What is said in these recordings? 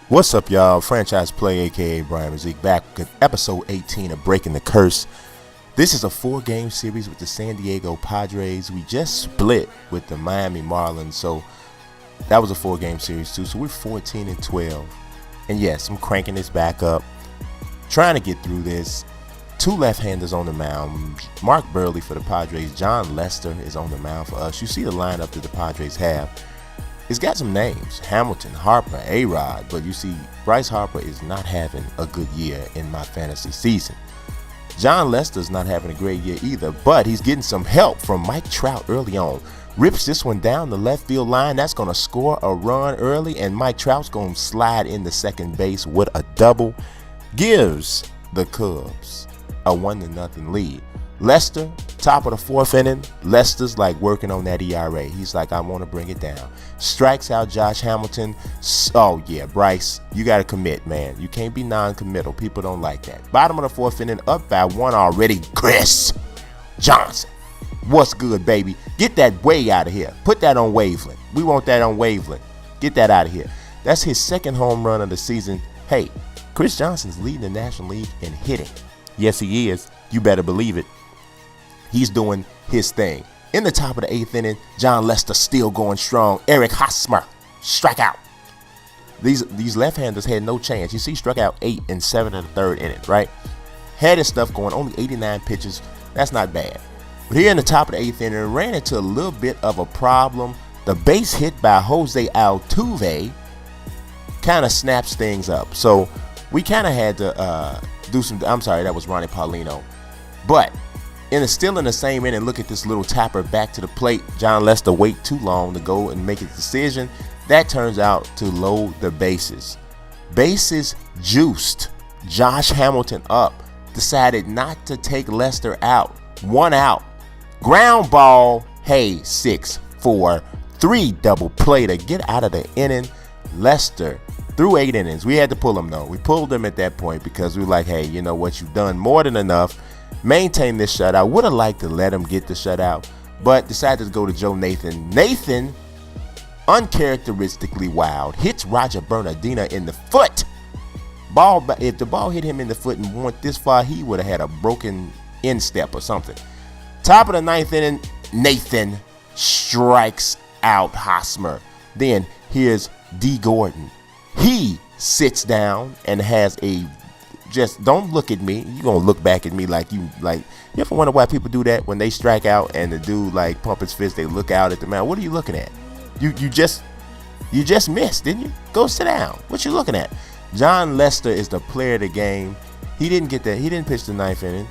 What's up, y'all? Franchiseplay, aka Brian Mazik, back with episode 18 of Breaking the Curse. This is a 4-game series with the San Diego Padres. We just split with the Miami Marlins, so that was a 4-game series too. So we're 14-12. And yes, I'm cranking this back up, trying to get through this. 2 left-handers on the mound. Mark Burley for the Padres. John Lester is on the mound for us. You see the lineup that the Padres have. It's got some names, Hamilton, Harper, A-Rod, but you see Bryce Harper is not having a good year in my fantasy season. John Lester's not having a great year either, but he's getting some help from Mike Trout early on. Rips this one down the left field line. That's going to score a run early, and Mike Trout's going to slide into second base with a double. Gives the Cubs a 1-0 lead. Lester, top of the 4th inning. Lester's like working on that ERA. He's like, I want to bring it down. Strikes out Josh Hamilton. Oh, yeah, Bryce, you got to commit, man. You can't be non-committal. People don't like that. Bottom of the 4th inning, up by 1 already. Chris Johnson. What's good, baby? Get that way out of here. Put that on Waveland. We want that on Waveland. Get that out of here. That's his 2nd home run of the season. Hey, Chris Johnson's leading the National League in hitting. Yes, he is. You better believe it. He's doing his thing. In the top of the 8th inning, John Lester still going strong. Eric Hosmer, strike out. These left-handers had no chance. You see, struck out 8 and 7 in the 3rd inning, right? Had his stuff going, only 89 pitches. That's not bad. But here in the top of the 8th inning, ran into a little bit of a problem. The base hit by Jose Altuve kind of snaps things up. So we kind of had to do some. I'm sorry, that was Ronnie Paulino. But still in the same inning, look at this little tapper back to the plate. John Lester wait too long to go and make his decision. That turns out to load the bases. Bases juiced. Josh Hamilton up. Decided not to take Lester out. 1 out. Ground ball. Hey, 6-4-3 double play to get out of the inning. Lester through 8 innings. We had to pull him though. We pulled him at that point because we were like, hey, you know what? You've done more than enough. Maintain this shutout. Would have liked to let him get the shutout, but decided to go to Joe Nathan. Nathan, uncharacteristically wild, hits Roger Bernardino in the foot. If the ball hit him in the foot and went this far, he would have had a broken instep or something. Top of the 9th inning, Nathan strikes out Hosmer. Then here's D. Gordon. He sits down and has a just don't look at me. You're going to look back at me like you ever wonder why people do that when they strike out and the dude like pump his fist, they look out at the man. What are you looking at? You just missed, didn't you? Go sit down. What you looking at? John Lester is the player of the game. He didn't get that. He didn't pitch the 9th inning.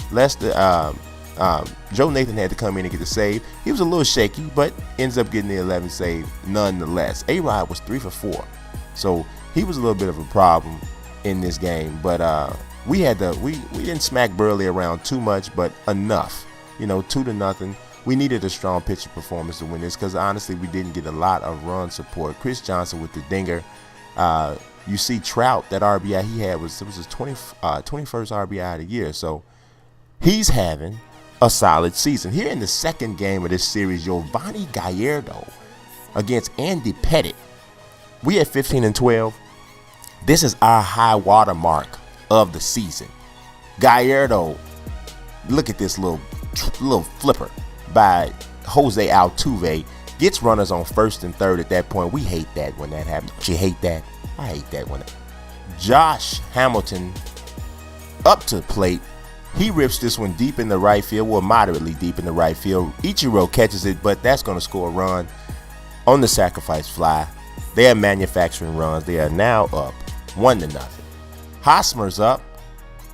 Joe Nathan had to come in and get the save. He was a little shaky, but ends up getting the 11th save nonetheless. A-Rod was 3 for 4. So he was a little bit of a problem in this game, but we didn't smack Burley around too much, but enough, 2-0. We needed a strong pitching performance to win this because honestly we didn't get a lot of run support. Chris Johnson with the dinger. You see Trout, that RBI he had was his 21st RBI of the year, so he's having a solid season. Here in the 2nd game of this series, Giovanni Gallardo against Andy Pettitte. We at 15-12. This is our high water mark of the season. Gallardo, look at this little flipper by Jose Altuve. Gets runners on 1st and 3rd at that point. We hate that when that happens. Don't you hate that? I hate that when Josh Hamilton up to the plate. He rips this one deep in the right field, well, moderately deep in the right field. Ichiro catches it, but that's going to score a run on the sacrifice fly. They are manufacturing runs. They are now up 1-0. Hosmer's up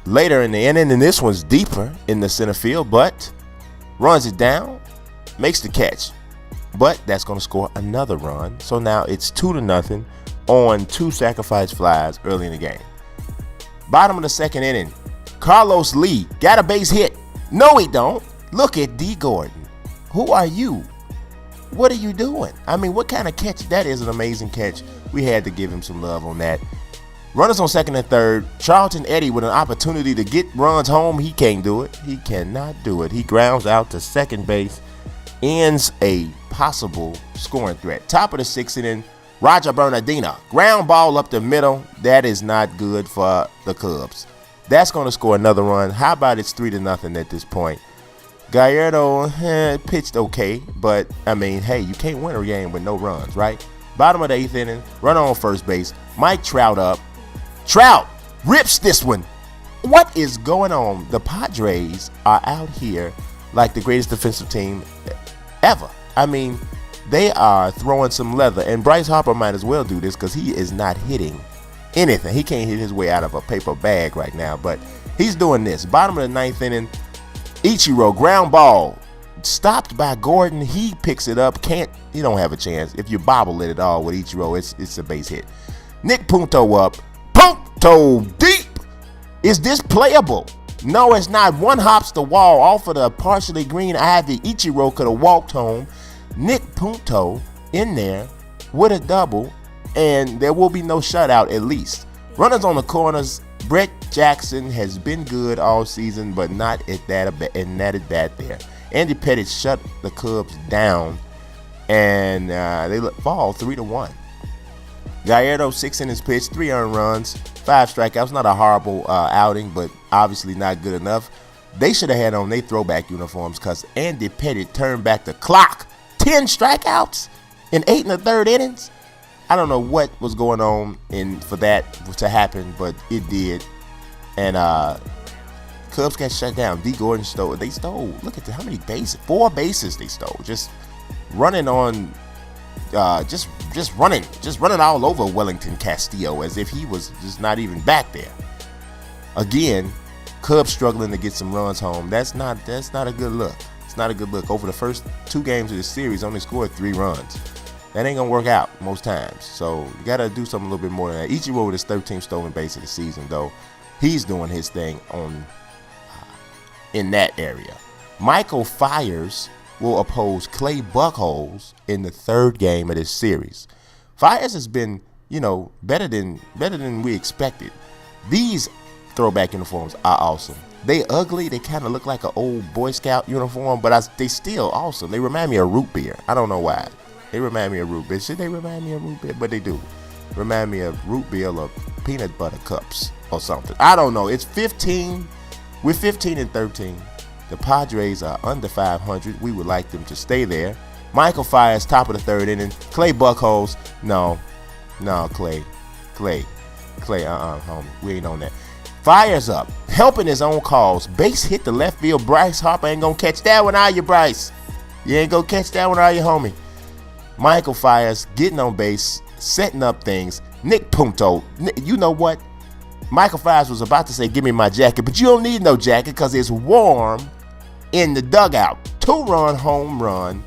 later in the inning, and this one's deeper in the center field, but runs it down, makes the catch. But that's going to score another run. So now it's 2-0 on 2 sacrifice flies early in the game. Bottom of the 2nd inning, Carlos Lee got a base hit. No, he don't. Look at D. Gordon. Who are you? What are you doing? I mean, what kind of catch? That is an amazing catch. We had to give him some love on that. Runners on 2nd and 3rd. Charlton Eddie with an opportunity to get runs home. He can't do it. He cannot do it. He grounds out to second base. Ends a possible scoring threat. Top of the 6th inning. Roger Bernardino, ground ball up the middle. That is not good for the Cubs. That's going to score another run. How about it's 3-0 at this point? Gallardo pitched okay, but, I mean, hey, you can't win a game with no runs, right? Bottom of the 8th inning, runner on first base. Mike Trout up. Trout rips this one. What is going on? The Padres are out here like the greatest defensive team ever. I mean, they are throwing some leather, and Bryce Harper might as well do this because he is not hitting anything. He can't hit his way out of a paper bag right now, but he's doing this. Bottom of the 9th inning, Ichiro, ground ball, stopped by Gordon. He picks it up. He don't have a chance. If you bobble it at all with Ichiro, it's a base hit. Nick Punto up. Punto deep. Is this playable? No, it's not. One hops the wall off of the partially green ivy. Ichiro could have walked home. Nick Punto in there with a double, and there will be no shutout at least. Runners on the corners. Brett Jackson has been good all season, but not at that at bat there. Andy Pettitte shut the Cubs down, and they fall 3-1. Gallardo, 6 innings pitched, 3 earned runs, 5 strikeouts. Not a horrible outing, but obviously not good enough. They should have had on their throwback uniforms because Andy Pettitte turned back the clock. 10 strikeouts in 8 1/3 innings. I don't know what was going on for that to happen, but it did. And Cubs got shut down. D. Gordon stole. They stole. Look at how many bases. 4 bases they stole. Just running on. Just running all over Wellington Castillo as if he was just not even back there. Again, Cubs struggling to get some runs home. That's not a good look. It's not a good look. Over the first 2 games of the series, only scored 3 runs. That ain't gonna work out most times. So you gotta do something a little bit more than that. Ichiro with his 13th stolen base of the season, though. He's doing his thing in that area. Michael Fiers will oppose Clay Buchholz in the 3rd game of this series. Fiers has been, better than we expected. These throwback uniforms are awesome. They ugly. They kind of look like an old Boy Scout uniform, but they still awesome. They remind me of root beer. I don't know why. They remind me of root beer. Should they remind me of root beer? But they do. Remind me of root beer or peanut butter cups or something. I don't know. It's 15. We're 15-13. The Padres are under 500. We would like them to stay there. Michael Fiers, top of the 3rd inning. Clay Buchholz. No, Clay, homie. We ain't on that. Fiers up, helping his own cause. Base hit the left field. Bryce Harper ain't gonna catch that one, are you, Bryce? You ain't gonna catch that one, are you, homie? Michael Fiers getting on base, setting up things. Nick Punto, you know what? Michael Fiers was about to say, give me my jacket, but you don't need no jacket because it's warm in the dugout. 2-run home run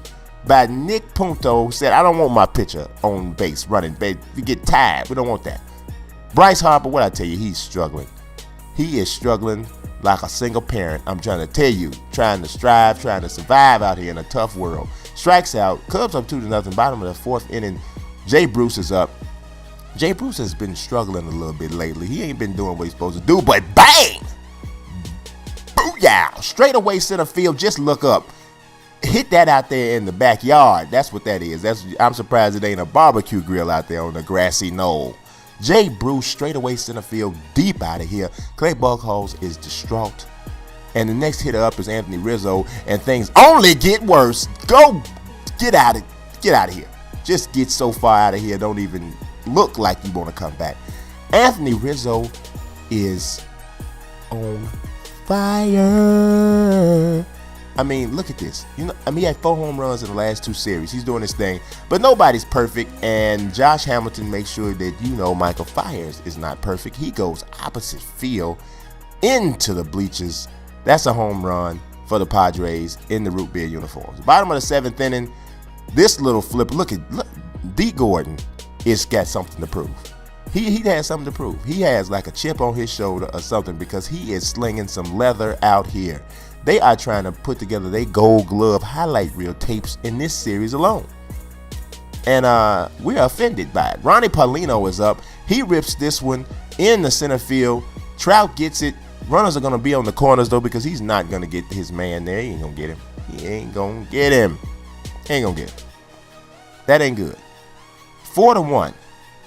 by Nick Punto. Said, I don't want my pitcher on base running. You get tired. We don't want that. Bryce Harper, what I tell you, he's struggling. He is struggling like a single parent. I'm trying to tell you, trying to survive out here in a tough world. Strikes out. Cubs up 2-0. Bottom of the 4th inning. Jay Bruce is up. Jay Bruce has been struggling a little bit lately. He ain't been doing what he's supposed to do, but bang! Booyah! Straight away center field. Just look up. Hit that out there in the backyard. That's what that is. I'm surprised it ain't a barbecue grill out there on the grassy knoll. Jay Bruce, straight away center field, deep out of here. Clay Buchholz is distraught. And the next hitter up is Anthony Rizzo, and things only get worse. Get out of here. Just get so far out of here, don't even look like you want to come back. Anthony Rizzo is on fire. I mean, look at this. He had 4 home runs in the last 2 series. He's doing his thing. But nobody's perfect, and Josh Hamilton makes sure that Michael Fiers is not perfect. He goes opposite field into the bleachers. That's a home run for the Padres in the root beer uniforms. Bottom of the 7th inning, this little flip. Look, D. Gordon is got something to prove. He has something to prove. He has like a chip on his shoulder or something because he is slinging some leather out here. They are trying to put together their Gold Glove highlight reel tapes in this series alone. And we're offended by it. Ronnie Paulino is up. He rips this one in the center field. Trout gets it. Runners are going to be on the corners, though, because he's not going to get his man there. He ain't going to get him. He ain't going to get him. Ain't going to get him. That ain't good. 4-1.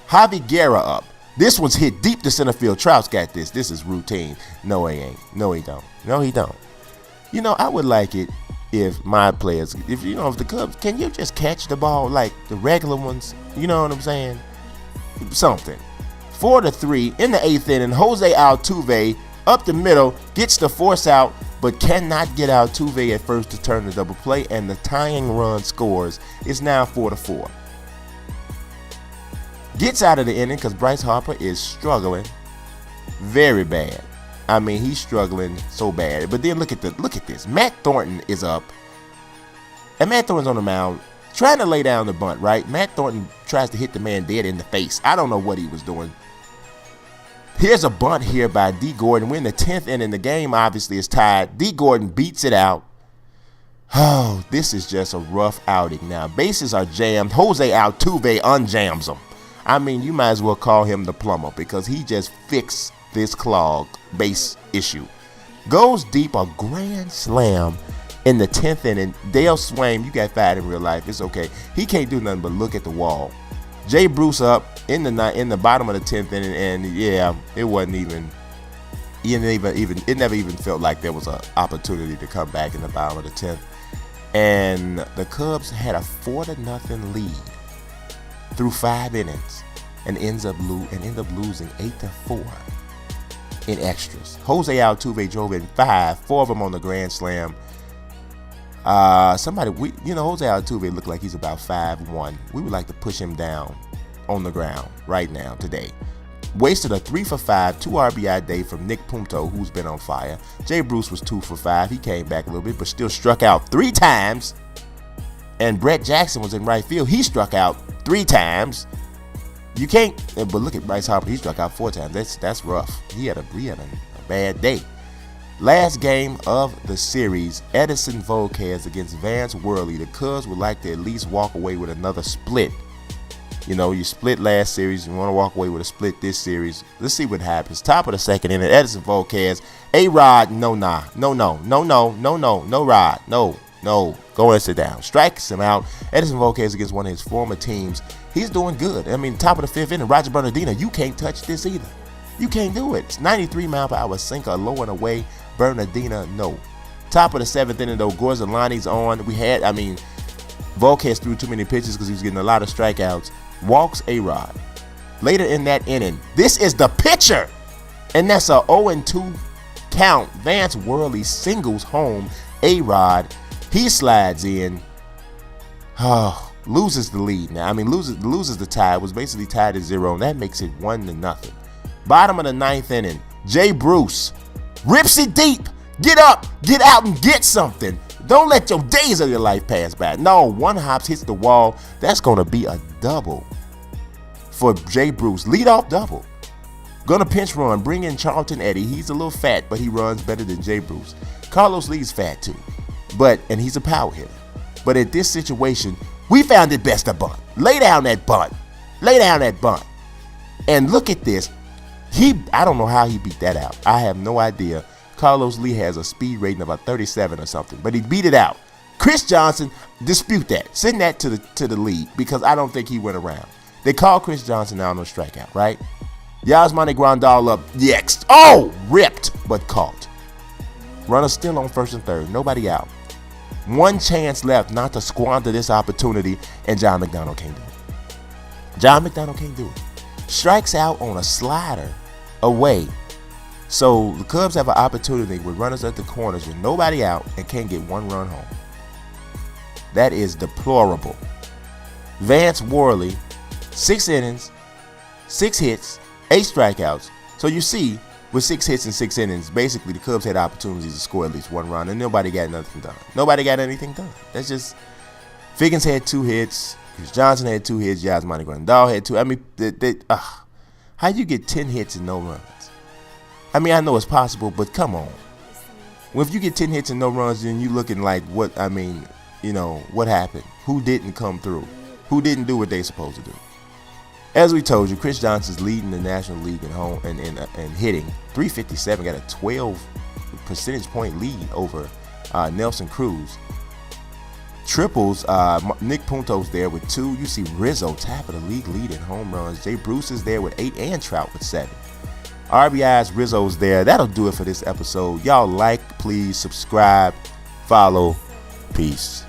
Javi Guerra up. This one's hit deep to center field. Trout's got this. This is routine. No, he ain't. No, he don't. No, he don't. You know, I would like it if my players, if the Cubs, can you just catch the ball like the regular ones? You know what I'm saying? Something. 4-3 in the 8th inning. Jose Altuve up the middle, gets the force out, but cannot get Altuve at first to turn the double play, and the tying run scores. It's now 4-4. Gets out of the inning because Bryce Harper is struggling very bad. I mean, he's struggling so bad. But then look at this. Matt Thornton is up, and Matt Thornton's on the mound trying to lay down the bunt. Right? Matt Thornton tries to hit the man dead in the face. I don't know what he was doing. Here's a bunt here by D. Gordon. We're in the 10th inning. The game obviously is tied. D. Gordon beats it out. Oh, this is just a rough outing now. Bases are jammed. Jose Altuve unjams them. I mean, you might as well call him the plumber because he just fixed this clogged base issue. Goes deep, a grand slam in the 10th inning. Dale Swain, you got fired in real life. It's okay. He can't do nothing but look at the wall. Jay Bruce up in the bottom of the 10th inning, and yeah, it wasn't even. It never even felt like there was an opportunity to come back in the bottom of the 10th. And the Cubs had a 4-0 lead through 5 innings, and end up losing 8-4 in extras. Jose Altuve drove in 5, 4 of them on the grand slam. Jose Altuve looked like he's about 5'1". We would like to push him down on the ground right now today. Wasted a 3 for 5, 2 RBI day from Nick Punto, who's been on fire. Jay Bruce was 2 for 5. He came back a little bit, but still struck out 3 times. And Brett Jackson was in right field. He struck out 3 times. You can't, but look at Bryce Harper. He struck out 4 times. That's rough. He had a bad day. Last game of the series, Edinson Volquez against Vance Worley. The Cubs would like to at least walk away with another split. You know, you split last series. You want to walk away with a split this series. Let's see what happens. Top of the 2nd inning, Edinson Volquez. A-Rod, no, Rod, no. Go and sit down. Strikes him out. Edinson Volquez against one of his former teams. He's doing good. I mean, top of the 5th inning, Roger Bernardino, you can't touch this either. You can't do it. It's 93 mile per hour sinker, low and away. Bernardino, no. Top of the 7th inning, though, Gorzolani's on. Volquez threw too many pitches because he was getting a lot of strikeouts. Walks A-Rod. Later in that inning, this is the pitcher, and that's a 0-2 count. Vance Worley singles home A-Rod. He slides in. Loses the lead now. I mean, loses the tie. It was basically tied at 0, and that makes it 1-0. Bottom of the 9th inning, Jay Bruce rips it deep. Get up, get out, and get something. Don't let your days of your life pass by. No, one hops hits the wall. That's going to be a double for Jay Bruce. Leadoff double. Going to pinch run. Bring in Charlton Eddie. He's a little fat, but he runs better than Jay Bruce. Carlos Lee's fat too, and he's a power hitter. But at this situation, we found it best to bunt. Lay down that bunt. And look at this. I don't know how he beat that out. I have no idea. Carlos Lee has a speed rating of about 37 or something, but he beat it out. Chris Johnson, dispute that. Send that to the league because I don't think he went around. They called Chris Johnson out on a strikeout, right? Yasmani Grandal up next. Oh, ripped, but caught. Runner still on 1st and 3rd. Nobody out. One chance left not to squander this opportunity, and John McDonald can't do it. Strikes out on a slider away. So the Cubs have an opportunity with runners at the corners with nobody out and can't get 1 run home. That is deplorable. Vance Worley, 6 innings, 6 hits, 8 strikeouts. So you see, with 6 hits and 6 innings, basically the Cubs had opportunities to score at least 1 run, and nobody got anything done. That's just, Figgins had 2 hits, Chris Johnson had 2 hits, Yasmani Grandal had 2. I mean, how you get 10 hits and no runs? I mean, I know it's possible, but come on. Well, if you get 10 hits and no runs, then you looking like what happened? Who didn't come through? Who didn't do what they supposed to do? As we told you, Chris Johnson's leading the National League in home and hitting. 357, got a 12 percentage point lead over Nelson Cruz. Triples, Nick Punto's there with 2. You see Rizzo, top of the league lead in home runs. Jay Bruce is there with 8 and Trout with 7. RBIs, Rizzo's there. That'll do it for this episode. Y'all like, please subscribe, follow. Peace.